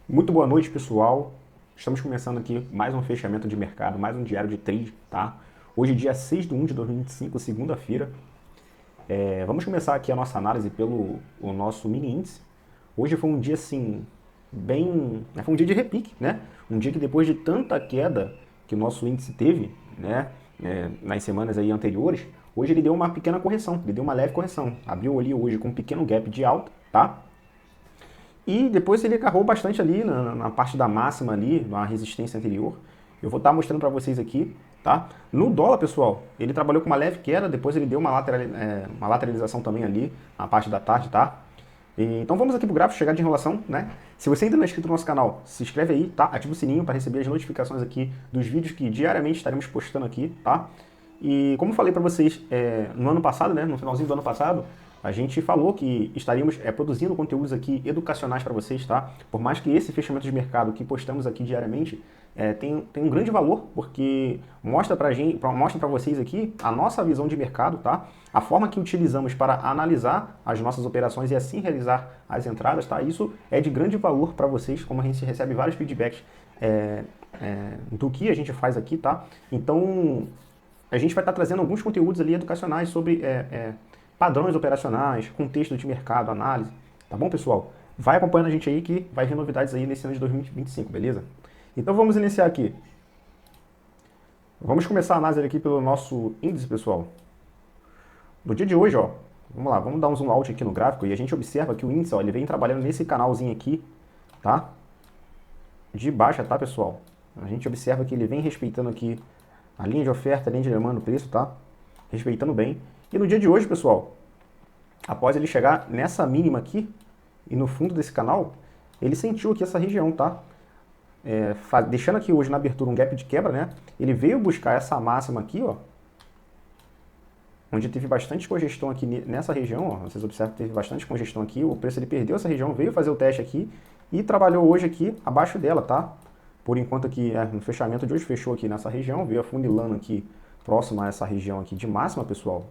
Muito boa noite, pessoal. Estamos começando aqui mais um fechamento de mercado, mais um diário de trade, tá? Hoje, dia 6/1/2025, segunda-feira. Vamos começar aqui a nossa análise pelo o nosso mini índice. Hoje foi um dia, assim, foi um dia de repique, né? Um dia que depois de tanta queda que o nosso índice teve, né? Nas semanas aí anteriores, hoje ele deu uma pequena correção, ele deu uma leve correção. Abriu ali hoje com um pequeno gap de alta, tá? E depois ele agarrou bastante ali na parte da máxima ali, na resistência anterior. Eu vou estar mostrando para vocês aqui, tá? No dólar, pessoal, ele trabalhou com uma leve queda, depois ele deu uma lateralização também ali, na parte da tarde, tá? Então vamos aqui pro gráfico, chegar de enrolação, né? Se você ainda não é inscrito no nosso canal, se inscreve aí, tá? Ativa o sininho para receber as notificações aqui dos vídeos que diariamente estaremos postando aqui, tá? E como eu falei para vocês no ano passado, né? No finalzinho do ano passado, a gente falou que estaríamos produzindo conteúdos aqui educacionais para vocês, tá? Por mais que esse fechamento de mercado que postamos aqui diariamente tem um grande valor, porque mostra para vocês aqui a nossa visão de mercado, tá? A forma que utilizamos para analisar as nossas operações e assim realizar as entradas, tá? Isso é de grande valor para vocês, como a gente recebe vários feedbacks do que a gente faz aqui, tá? Então, a gente vai estar trazendo alguns conteúdos ali educacionais sobre padrões operacionais, contexto de mercado, análise. Tá bom, pessoal? Vai acompanhando a gente aí que vai vir novidades aí nesse ano de 2025, beleza? Então vamos iniciar aqui. Vamos começar a análise aqui pelo nosso índice, pessoal. No dia de hoje, ó, vamos lá, vamos dar um zoom out aqui no gráfico e a gente observa que o índice, ó, ele vem trabalhando nesse canalzinho aqui, tá? De baixa, tá, pessoal? A gente observa que ele vem respeitando aqui a linha de oferta, a linha de demanda, o preço, tá? Respeitando bem. E no dia de hoje, pessoal, após ele chegar nessa mínima aqui, e no fundo desse canal, ele sentiu aqui essa região, tá? Deixando aqui hoje na abertura um gap de quebra, né? Ele veio buscar essa máxima aqui, ó, onde teve bastante congestão aqui nessa região, ó, vocês observam que teve bastante congestão aqui, o preço ele perdeu essa região, veio fazer o teste aqui e trabalhou hoje aqui abaixo dela, tá? Por enquanto aqui, no fechamento de hoje, fechou aqui nessa região, veio afunilando aqui próximo a essa região aqui de máxima, pessoal.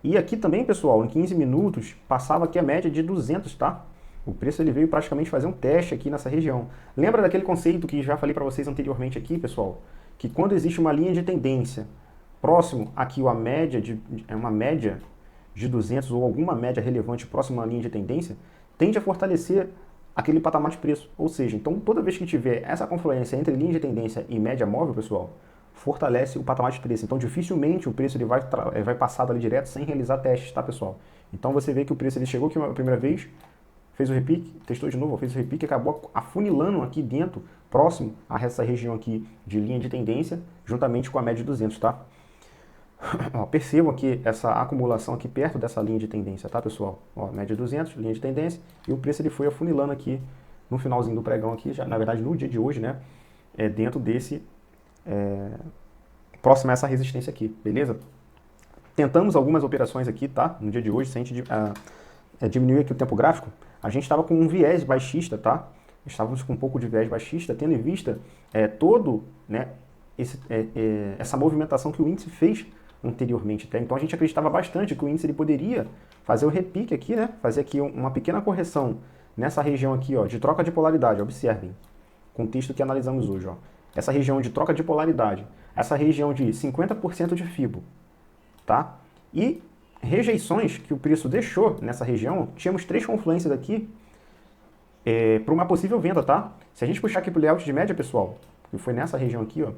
E aqui também, pessoal, em 15 minutos, passava aqui a média de 200, tá? O preço ele veio praticamente fazer um teste aqui nessa região. Lembra daquele conceito que já falei para vocês anteriormente aqui, pessoal? Que quando existe uma linha de tendência próximo aqui uma média de 200 ou alguma média relevante próximo à linha de tendência, tende a fortalecer aquele patamar de preço. Ou seja, então toda vez que tiver essa confluência entre linha de tendência e média móvel, pessoal, fortalece o patamar de preço. Então dificilmente o preço ele vai passar ali direto sem realizar testes, tá, pessoal? Então você vê que o preço ele chegou aqui uma primeira vez, fez o repique, testou de novo, fez o repique e acabou afunilando aqui dentro, próximo a essa região aqui de linha de tendência, juntamente com a média de 200, tá? Ó, percebam aqui essa acumulação aqui perto dessa linha de tendência, tá, pessoal? Ó, média 200, linha de tendência, e o preço ele foi afunilando aqui no finalzinho do pregão aqui, já, na verdade no dia de hoje, né? Dentro desse, próximo a essa resistência aqui, beleza? Tentamos algumas operações aqui, tá? No dia de hoje, se a gente diminuir aqui o tempo gráfico, a gente estava com um viés baixista, tá? Estávamos com um pouco de viés baixista, tendo em vista todo, né, essa movimentação que o índice fez anteriormente, tá? Então a gente acreditava bastante que o índice ele poderia fazer o repique aqui, né? Fazer aqui uma pequena correção nessa região aqui, ó, de troca de polaridade. Observem, contexto que analisamos hoje, ó. Essa região de troca de polaridade, essa região de 50% de FIBO, tá? E rejeições que o preço deixou nessa região, tínhamos 3 confluências aqui para uma possível venda, tá? Se a gente puxar aqui para o layout de média, pessoal, que foi nessa região aqui, ó,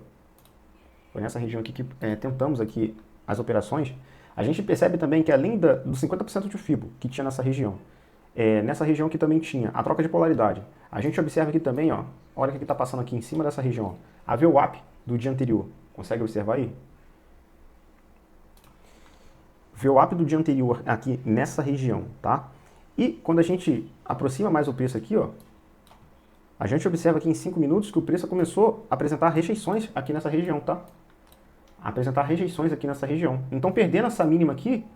foi nessa região aqui que tentamos aqui as operações, a gente percebe também que além dos 50% de FIBO que tinha nessa região aqui também tinha a troca de polaridade. A gente observa aqui também, ó, olha o que está passando aqui em cima dessa região, ó, a VWAP do dia anterior. Consegue observar aí? VWAP do dia anterior aqui nessa região, tá? E quando a gente aproxima mais o preço aqui, ó, a gente observa aqui em 5 minutos que o preço começou a apresentar rejeições aqui nessa região, tá? Apresentar rejeições aqui nessa região. Então, perdendo essa mínima aqui,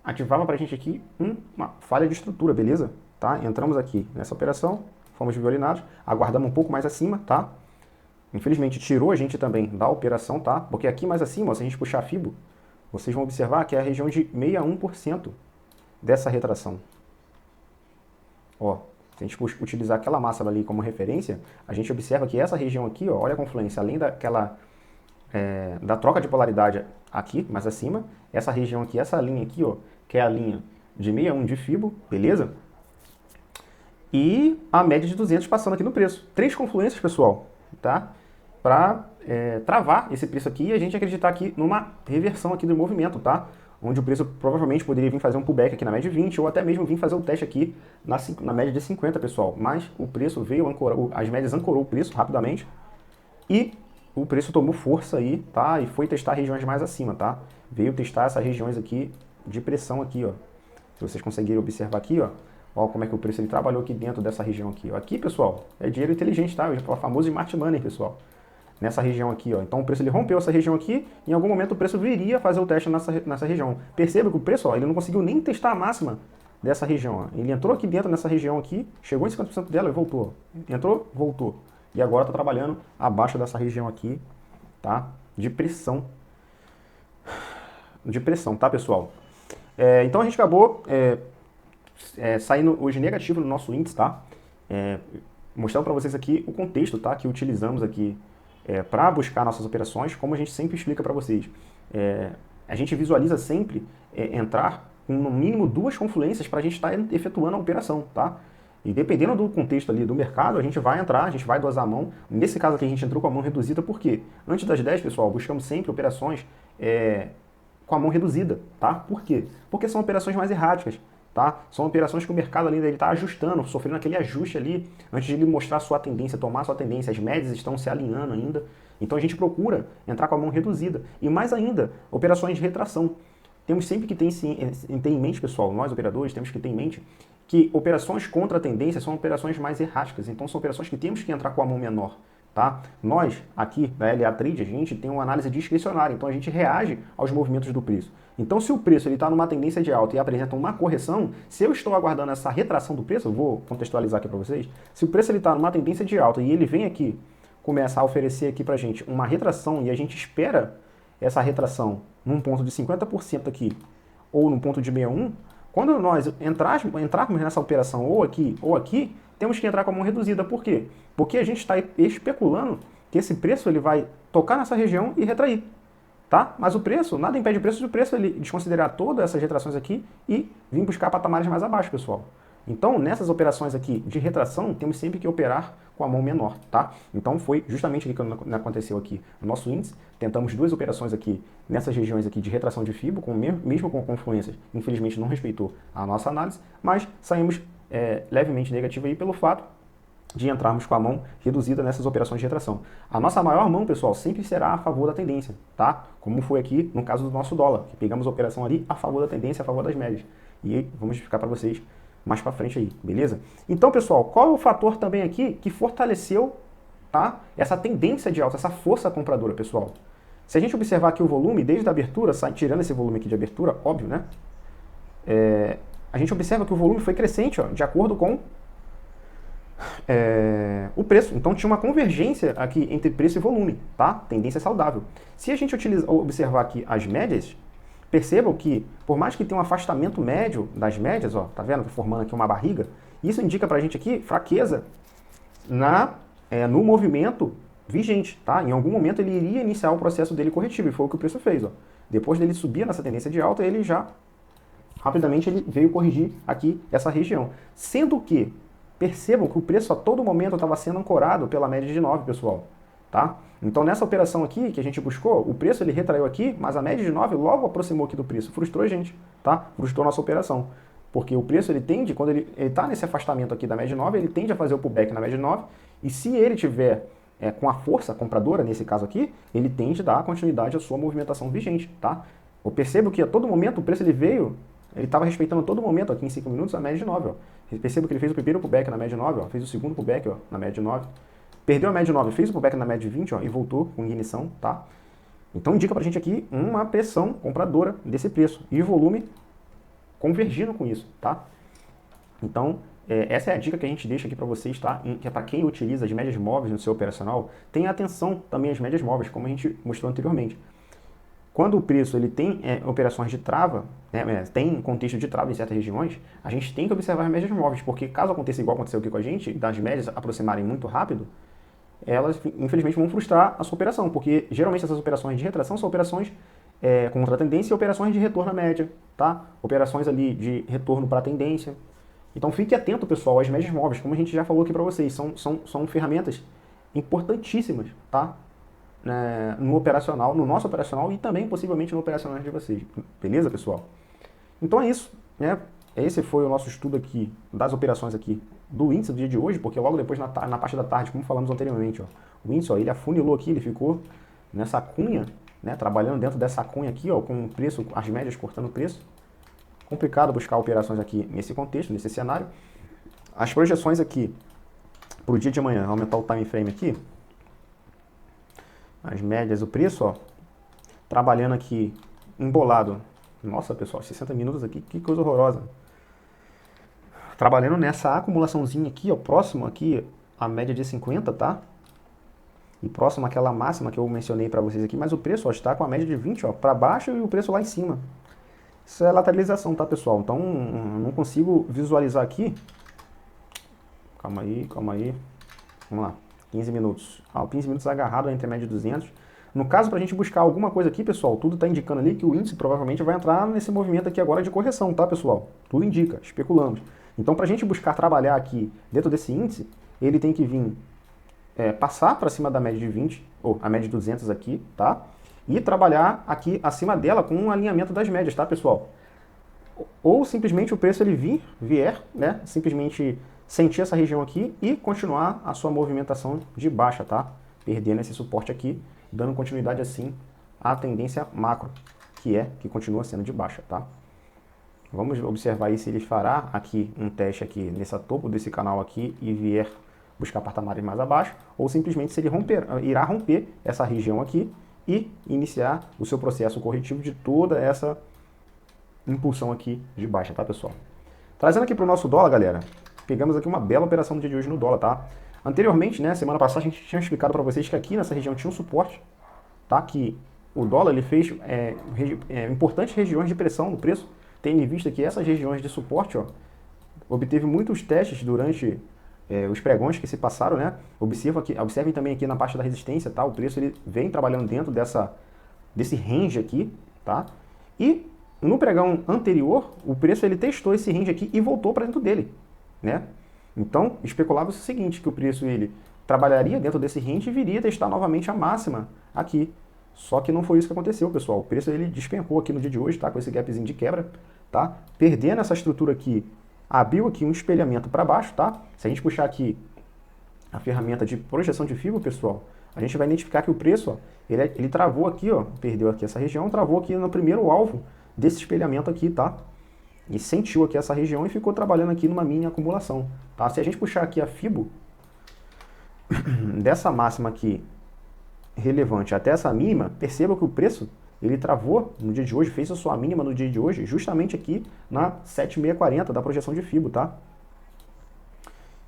ativava pra gente aqui uma falha de estrutura, beleza? Tá? Entramos aqui nessa operação, fomos violinados, aguardamos um pouco mais acima, tá? Infelizmente, tirou a gente também da operação, tá? Porque aqui mais acima, ó, se a gente puxar a FIBO, vocês vão observar que é a região de 61% dessa retração. Ó, Se a gente utilizar aquela máxima ali como referência, a gente observa que essa região aqui, ó, olha a confluência, além da troca de polaridade aqui, mais acima, essa região aqui, essa linha aqui, ó, que é a linha de 61 de Fibo, beleza? E a média de 200 passando aqui no preço. 3 confluências, pessoal, tá? Para travar esse preço aqui e a gente acreditar aqui numa reversão aqui do movimento, tá? Onde o preço provavelmente poderia vir fazer um pullback aqui na média de 20 ou até mesmo vir fazer o teste aqui na média de 50, pessoal. Mas o preço veio ancorar, as médias ancorou o preço rapidamente e o preço tomou força aí, tá? E foi testar regiões mais acima, tá? Veio testar essas regiões aqui de pressão aqui, ó. Se vocês conseguirem observar aqui, ó. Ó como é que o preço ele trabalhou aqui dentro dessa região aqui. Ó. Aqui, pessoal, é dinheiro inteligente, tá? O famoso smart money, pessoal. Nessa região aqui, ó. Então o preço ele rompeu essa região aqui, em algum momento o preço viria fazer o teste nessa região. Perceba que o preço, ó, ele não conseguiu nem testar a máxima dessa região, ó. Ele entrou aqui dentro nessa região aqui, chegou em 50% dela e voltou. Entrou, voltou. E agora está trabalhando abaixo dessa região aqui, tá? De pressão. De pressão, tá, pessoal? Então a gente acabou saindo hoje negativo no nosso índice, tá? Mostrando para vocês aqui o contexto, tá? Que utilizamos aqui para buscar nossas operações, como a gente sempre explica para vocês. A gente visualiza sempre entrar com no mínimo 2 confluências para a gente estar efetuando a operação, tá? E dependendo do contexto ali do mercado, a gente vai entrar, a gente vai dosar a mão. Nesse caso aqui a gente entrou com a mão reduzida, por quê? Antes das 10, pessoal, buscamos sempre operações com a mão reduzida, tá? Por quê? Porque são operações mais erráticas, tá? São operações que o mercado ali está ajustando, sofrendo aquele ajuste ali, antes de ele mostrar sua tendência, tomar sua tendência. As médias estão se alinhando ainda. Então a gente procura entrar com a mão reduzida. E mais ainda, operações de retração. Temos sempre que ter em mente, pessoal, nós operadores, temos que ter em mente que operações contra a tendência são operações mais erráticas. Então são operações que temos que entrar com a mão menor. Tá? Nós, aqui da LA Trade, a gente tem uma análise discricionária, então a gente reage aos movimentos do preço. Então, se o preço está numa tendência de alta e apresenta uma correção, se eu estou aguardando essa retração do preço, eu vou contextualizar aqui para vocês, se o preço está numa tendência de alta e ele vem aqui, começa a oferecer aqui para a gente uma retração e a gente espera essa retração num ponto de 50% aqui ou num ponto de 61, quando nós entrarmos nessa operação ou aqui, temos que entrar com a mão reduzida. Por quê? Porque a gente está especulando que esse preço ele vai tocar nessa região e retrair. Tá? Mas o preço, nada impede o preço ele desconsiderar todas essas retrações aqui e vir buscar patamares mais abaixo, pessoal. Então, nessas operações aqui de retração, temos sempre que operar com a mão menor, tá? Então, foi justamente o que aconteceu aqui no nosso índice. Tentamos 2 operações aqui nessas regiões aqui de retração de FIBO, mesmo com confluências. Infelizmente, não respeitou a nossa análise, mas saímos levemente negativo aí pelo fato de entrarmos com a mão reduzida nessas operações de retração. A nossa maior mão, pessoal, sempre será a favor da tendência, tá? Como foi aqui no caso do nosso dólar, que pegamos a operação ali a favor da tendência, a favor das médias. E vamos explicar para vocês mais para frente aí, beleza? Então, pessoal, qual é o fator também aqui que fortaleceu, tá, essa tendência de alta, essa força compradora, pessoal? Se a gente observar aqui o volume, desde a abertura, tirando esse volume aqui de abertura, óbvio, né? A gente observa que o volume foi crescente, ó, de acordo com o preço. Então tinha uma convergência aqui entre preço e volume, tá? Tendência saudável. Se a gente observar aqui as médias, percebam que, por mais que tenha um afastamento médio das médias, ó, tá vendo? Formando aqui uma barriga, isso indica pra gente aqui fraqueza no movimento vigente, tá? Em algum momento ele iria iniciar o processo dele corretivo, e foi o que o preço fez, ó. Depois dele subir nessa tendência de alta, ele já rapidamente ele veio corrigir aqui essa região. Sendo que, percebam que o preço a todo momento estava sendo ancorado pela média de 9, pessoal. Tá? Então nessa operação aqui que a gente buscou, o preço ele retraiu aqui, mas a média de 9 logo aproximou aqui do preço. Frustrou a gente, tá? Frustrou a nossa operação. Porque o preço ele tende, quando ele está nesse afastamento aqui da média de 9, ele tende a fazer o pullback na média de 9, e se ele tiver com a força compradora, nesse caso aqui, ele tende a dar continuidade à sua movimentação vigente. Tá? Eu percebo que a todo momento o preço ele veio, ele estava respeitando a todo momento, aqui em 5 minutos, a média de 9. Ó. Percebo que ele fez o primeiro pullback na média de 9, ó, fez o segundo pullback ó, na média de 9. Perdeu a média de 9, fez o pullback na média de 20 ó, e voltou com ignição. Tá? Então indica pra gente aqui uma pressão compradora desse preço. E o volume convergindo com isso. Tá? Então, essa é a dica que a gente deixa aqui para vocês, tá? Que é para quem utiliza as médias móveis no seu operacional, tenha atenção também às médias móveis, como a gente mostrou anteriormente. quando o preço ele tem operações de trava, né, tem contexto de trava em certas regiões, a gente tem que observar as médias móveis, porque caso aconteça igual aconteceu aqui com a gente, das médias aproximarem muito rápido, elas infelizmente vão frustrar a sua operação, porque geralmente essas operações de retração são operações contra a tendência e operações de retorno à média, tá? Operações ali de retorno para a tendência. Então fique atento, pessoal, às médias móveis, como a gente já falou aqui para vocês, são ferramentas importantíssimas, tá? No operacional, no nosso operacional e também possivelmente no operacional de vocês. Beleza, pessoal? Então é isso, né? Esse foi o nosso estudo aqui das operações aqui do índice do dia de hoje, porque logo depois na parte da tarde, como falamos anteriormente, ó, o índice, ó, ele afunilou aqui, ele ficou nessa cunha, né, trabalhando dentro dessa cunha aqui, ó, com o preço, as médias cortando o preço. Complicado buscar operações aqui nesse contexto, nesse cenário. As projeções aqui para o dia de amanhã, aumentar o time frame aqui, as médias, o preço, ó, trabalhando aqui embolado. Nossa, pessoal, 60 minutos aqui, que coisa horrorosa. Trabalhando nessa acumulaçãozinha aqui, ó, próximo aqui à média de 50, tá? E próximo àquela máxima que eu mencionei para vocês aqui, mas o preço, ó, está com a média de 20, ó, para baixo e o preço lá em cima. Isso é lateralização, tá, pessoal? Então, não consigo visualizar aqui. Calma aí, calma aí. Vamos lá. 15 minutos. 15 minutos agarrado entre a média de 200. No caso, para a gente buscar alguma coisa aqui, pessoal, tudo está indicando ali que o índice provavelmente vai entrar nesse movimento aqui agora de correção, tá, pessoal? Tudo indica, especulamos. Então, para a gente buscar trabalhar aqui dentro desse índice, ele tem que vir passar para cima da média de 20, ou a média de 200 aqui, tá? E trabalhar aqui acima dela com um alinhamento das médias, tá, pessoal? Ou simplesmente o preço ele vier, né? Simplesmente sentir essa região aqui e continuar a sua movimentação de baixa, tá? Perdendo esse suporte aqui, dando continuidade assim à tendência macro, que continua sendo de baixa, tá? Vamos observar aí se ele fará aqui um teste aqui nessa topo desse canal aqui e vier buscar patamares mais abaixo, ou simplesmente se ele irá romper essa região aqui e iniciar o seu processo corretivo de toda essa impulsão aqui de baixa, tá, pessoal? Trazendo aqui para o nosso dólar, galera, pegamos aqui uma bela operação no dia de hoje no dólar, tá? Anteriormente, né, semana passada, a gente tinha explicado para vocês que aqui nessa região tinha um suporte, tá? Que o dólar ele fez importantes regiões de pressão no preço, tendo em vista que essas regiões de suporte, ó, obteve muitos testes durante os pregões que se passaram, né? Observem também aqui na parte da resistência, tá? O preço ele vem trabalhando dentro desse range aqui, tá? E no pregão anterior, o preço ele testou esse range aqui e voltou para dentro dele, né? Então, especulava-se o seguinte, que o preço ele trabalharia dentro desse range e viria testar novamente a máxima aqui. Só que não foi isso que aconteceu, pessoal. O preço ele despencou aqui no dia de hoje, tá? Com esse gapzinho de quebra, tá? Perdendo essa estrutura aqui, abriu aqui um espelhamento para baixo, tá? Se a gente puxar aqui a ferramenta de projeção de fibra, pessoal, a gente vai identificar que o preço, ó, ele travou aqui, ó, perdeu aqui essa região, travou aqui no primeiro alvo desse espelhamento aqui, tá? E sentiu aqui essa região e ficou trabalhando aqui numa mini acumulação, tá? Se a gente puxar aqui a Fibo dessa máxima aqui relevante até essa mínima, perceba que o preço ele travou no dia de hoje, fez a sua mínima no dia de hoje, justamente aqui na 7640 da projeção de Fibo, tá?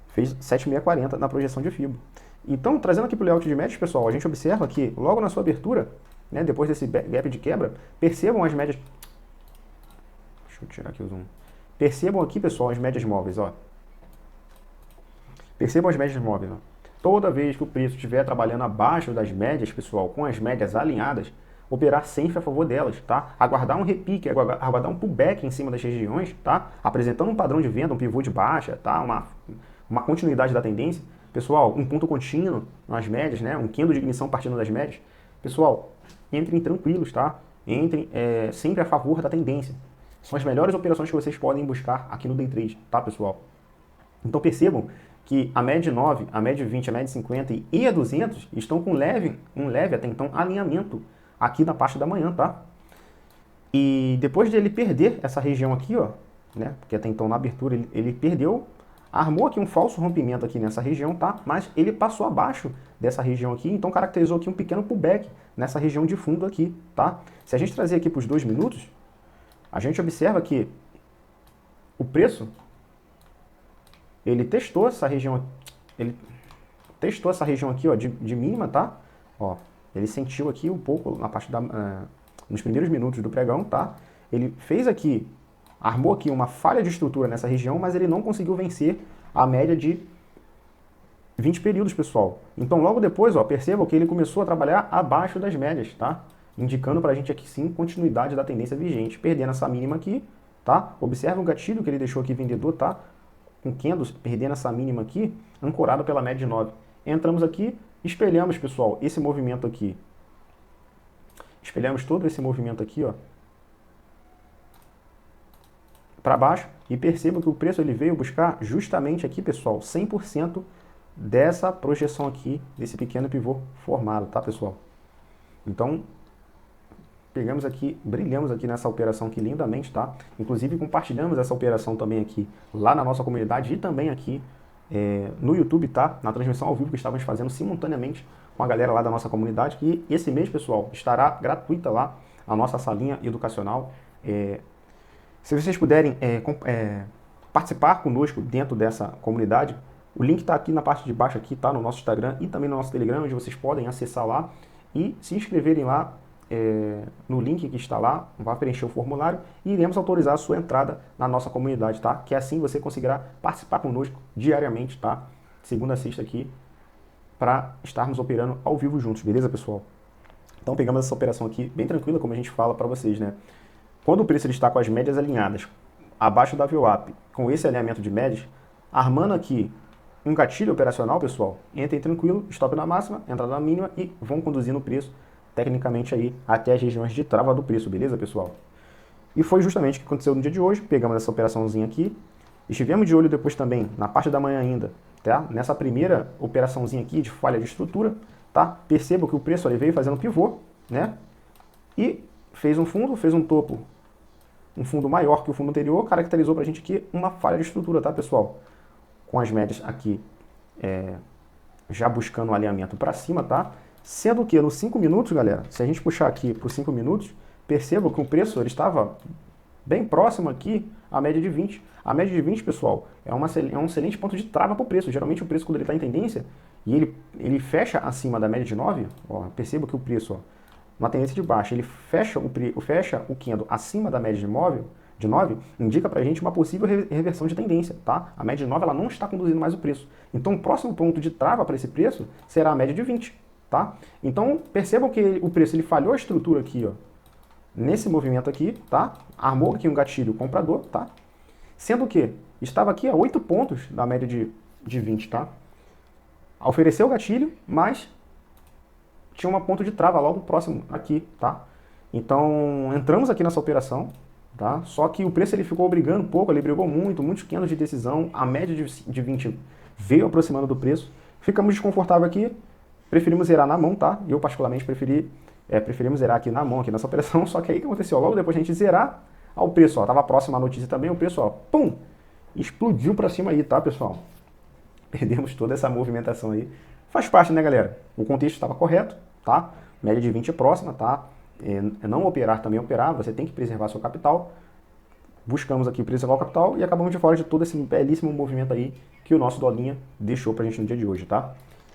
Fez 7640 na projeção de Fibo. Então, trazendo aqui para o layout de médias, pessoal, a gente observa que logo na sua abertura, né, depois desse gap de quebra, percebam as médias. Deixa eu tirar aqui o zoom. Percebam aqui, pessoal, as médias móveis, ó. Percebam as médias móveis, ó. Toda vez que o preço estiver trabalhando abaixo das médias, pessoal, com as médias alinhadas, operar sempre a favor delas, tá? Aguardar um repique, aguardar um pullback em cima das regiões, tá? Apresentando um padrão de venda, um pivô de baixa, tá? Uma continuidade da tendência. Pessoal, um ponto contínuo nas médias, né? Um candle de ignição partindo das médias. Pessoal, entrem tranquilos, tá? Entrem sempre a favor da tendência. São as melhores operações que vocês podem buscar aqui no Day Trade, tá, pessoal? Então percebam que a média de 9, a média de 20, a média de 50 e a 200 estão com um leve até então alinhamento aqui na parte da manhã, tá? E depois de ele perder essa região aqui, ó, né? Porque até então na abertura ele perdeu, armou aqui um falso rompimento aqui nessa região, tá? Mas ele passou abaixo dessa região aqui, então caracterizou aqui um pequeno pullback nessa região de fundo aqui, tá? Se a gente trazer aqui para os 2 minutos, a gente observa que o preço ele testou essa região aqui, ó, de mínima, tá? Ó, ele sentiu aqui um pouco na parte nos primeiros minutos do pregão, tá? Ele fez aqui, armou aqui uma falha de estrutura nessa região, mas ele não conseguiu vencer a média de 20 períodos, pessoal. Então, logo depois, ó, percebam que ele começou a trabalhar abaixo das médias, tá? Indicando pra gente aqui, sim, continuidade da tendência vigente, perdendo essa mínima aqui, tá? Observa o gatilho que ele deixou aqui vendedor, tá? Com candles, perdendo essa mínima aqui, ancorado pela média de 9. Entramos aqui, espelhamos, pessoal, esse movimento aqui. Espelhamos todo esse movimento aqui, ó, para baixo, e percebam que o preço ele veio buscar justamente aqui, pessoal, 100% dessa projeção aqui, desse pequeno pivô formado, tá, pessoal? Então, pegamos aqui, brilhamos aqui nessa operação aqui lindamente, tá? Inclusive, compartilhamos essa operação também aqui lá na nossa comunidade e também aqui no YouTube, tá? Na transmissão ao vivo que estávamos fazendo simultaneamente com a galera lá da nossa comunidade, que esse mês, pessoal, estará gratuita lá a nossa salinha educacional. Se vocês puderem participar conosco dentro dessa comunidade, o link está aqui na parte de baixo, aqui, tá? No nosso Instagram e também no nosso Telegram, onde vocês podem acessar lá e se inscreverem lá no link que está lá, vai preencher o formulário e iremos autorizar a sua entrada na nossa comunidade, tá? Que assim você conseguirá participar conosco diariamente, tá? Segunda a sexta aqui, para estarmos operando ao vivo juntos, beleza, pessoal? Então pegamos essa operação aqui bem tranquila, como a gente fala para vocês, né? Quando o preço ele está com as médias alinhadas abaixo da VWAP, com esse alinhamento de médias, armando aqui um gatilho operacional, pessoal, entrem tranquilo, stop na máxima, entrada na mínima e vão conduzindo o preço tecnicamente aí até as regiões de trava do preço, beleza, pessoal? E foi justamente o que aconteceu no dia de hoje. Pegamos essa operaçãozinha aqui, estivemos de olho depois também, na parte da manhã ainda, tá? Nessa primeira operaçãozinha aqui de falha de estrutura, tá? Perceba que o preço ali veio fazendo pivô, né? E fez um fundo, fez um topo, um fundo maior que o fundo anterior, caracterizou pra gente aqui uma falha de estrutura, tá, pessoal? Com as médias aqui já buscando um alinhamento para cima, tá? Sendo que nos 5 minutos, galera, se a gente puxar aqui por 5 minutos, perceba que o preço ele estava bem próximo aqui à média de 20. A média de 20, pessoal, é um excelente ponto de trava para o preço. Geralmente o preço, quando ele está em tendência e ele fecha acima da média de 9, ó, perceba que o preço, ó, uma tendência de baixa, ele fecha o candle acima da média de 9, indica para a gente uma possível reversão de tendência, tá? A média de 9 ela não está conduzindo mais o preço. Então o próximo ponto de trava para esse preço será a média de 20. Tá? Então, percebam que o preço ele falhou a estrutura aqui, ó, nesse movimento aqui, tá? Armou aqui um gatilho comprador, tá? Sendo que estava aqui a 8 pontos da média de 20, tá? Ofereceu o gatilho, mas tinha uma ponto de trava logo próximo aqui, tá? Então, entramos aqui nessa operação, tá? Só que o preço ele ficou brigando um pouco, ele brigou muito, muitos candles de decisão, a média de 20 veio aproximando do preço, ficamos desconfortáveis aqui. Preferimos zerar na mão, tá? Eu, particularmente, preferimos zerar aqui na mão, aqui nessa operação. Só que aí o que aconteceu? Logo depois de a gente zerar, o preço, ó, tava próximo à notícia também, o preço, ó, pum, explodiu pra cima aí, tá, pessoal? Perdemos toda essa movimentação aí. Faz parte, né, galera? O contexto estava correto, tá? Média de 20 próxima, tá? Não operar também operar, você tem que preservar seu capital. Buscamos aqui preservar o capital e acabamos de fora de todo esse belíssimo movimento aí que o nosso dolinha deixou pra gente no dia de hoje, tá?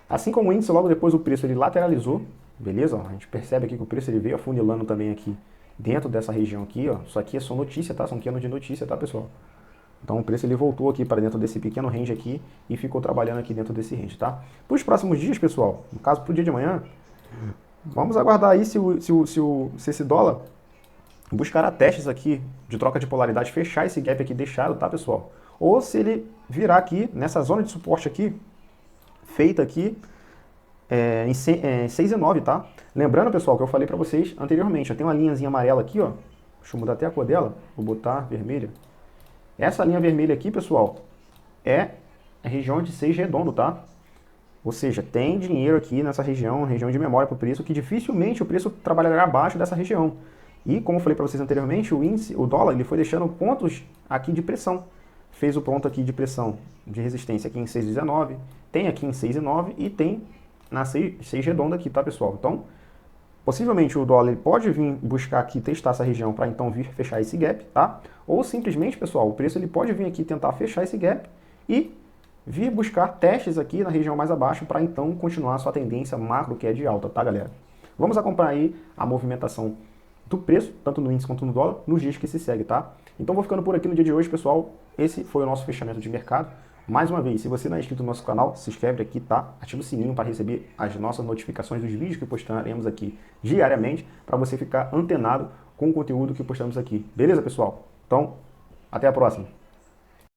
Assim como o índice, logo depois o preço ele lateralizou, beleza? Ó, a gente percebe aqui que o preço ele veio afunilando também aqui dentro dessa região aqui, ó. Isso aqui é só notícia, tá? São candles de notícia, tá, pessoal? Então o preço ele voltou aqui para dentro desse pequeno range aqui e ficou trabalhando aqui dentro desse range, tá? Para os próximos dias, pessoal, no caso para o dia de amanhã, vamos aguardar aí se esse dólar buscará testes aqui de troca de polaridade, fechar esse gap aqui deixado, tá, pessoal? Ou se ele virar aqui nessa zona de suporte aqui, feita aqui em 6 e 9, tá? Lembrando, pessoal, que eu falei para vocês anteriormente, eu tenho uma linhazinha amarela aqui, ó. Deixa eu mudar até a cor dela, vou botar vermelha. Essa linha vermelha aqui, pessoal, é a região de 6 redondo, tá? Ou seja, tem dinheiro aqui nessa região de memória para o preço, que dificilmente o preço trabalhará abaixo dessa região. E como eu falei para vocês anteriormente, o índice, o dólar, ele foi deixando pontos aqui de pressão. Fez o ponto aqui de pressão de resistência aqui em 6,19, tem aqui em 6,9 e tem na 6 redonda aqui, tá, pessoal? Então, possivelmente o dólar ele pode vir buscar aqui, testar essa região para então vir fechar esse gap, tá? Ou simplesmente, pessoal, o preço ele pode vir aqui tentar fechar esse gap e vir buscar testes aqui na região mais abaixo para então continuar a sua tendência macro que é de alta, tá, galera? Vamos acompanhar aí a movimentação do preço, tanto no índice quanto no dólar, nos dias que se segue, tá? Então vou ficando por aqui no dia de hoje, pessoal. Esse foi o nosso fechamento de mercado. Mais uma vez, se você não é inscrito no nosso canal, se inscreve aqui, tá? Ativa o sininho para receber as nossas notificações dos vídeos que postaremos aqui diariamente, para você ficar antenado com o conteúdo que postamos aqui. Beleza, pessoal? Então, até a próxima.